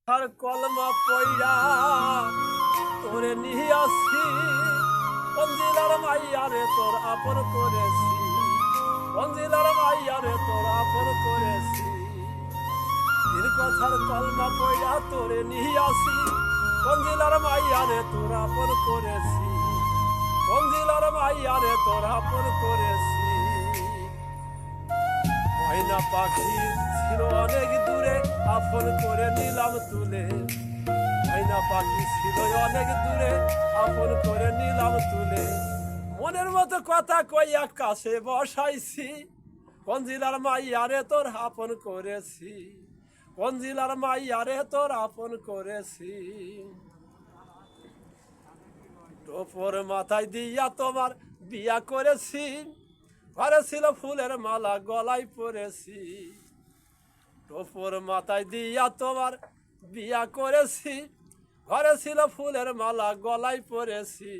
আর কলমা পইরা তোরে নিয়াছি, পঞ্জিলার মাইয়ারে তোর আপন করেছি, পঞ্জিলার মাইয়ারে তোর আপন করেছি। তিন কথার কলমা পইরা তোরে নিয়াছি, পঞ্জিলার মাইয়ারে তোর আপন করেছি, পঞ্জিলার মাইয়ারে তোর আপন করেছি। ময়না পাখি ছিল অনেক দূরে, আপন করে নিলাম তুলে। ময়না পাখি ছিল অনেক দূরে, আপন করে নিলাম তুলে। মনের মতো কথা কইয়া কাছে বসাইছি, পঞ্জিলার মাইয়ারে তোর আপন করেছি, পঞ্জিলার মাইয়ারে তোর আপন করেছি। টোপর মাথায় দিয়া তোমার বিয়া করেছি, ঘরে ছিল ফুলের মালা গলায় পরেছি। টোপর মাথায় দিয়া তোমার বিয়া করেছি, ঘরে ছিল ফুলের মালা গলায় পরেছি।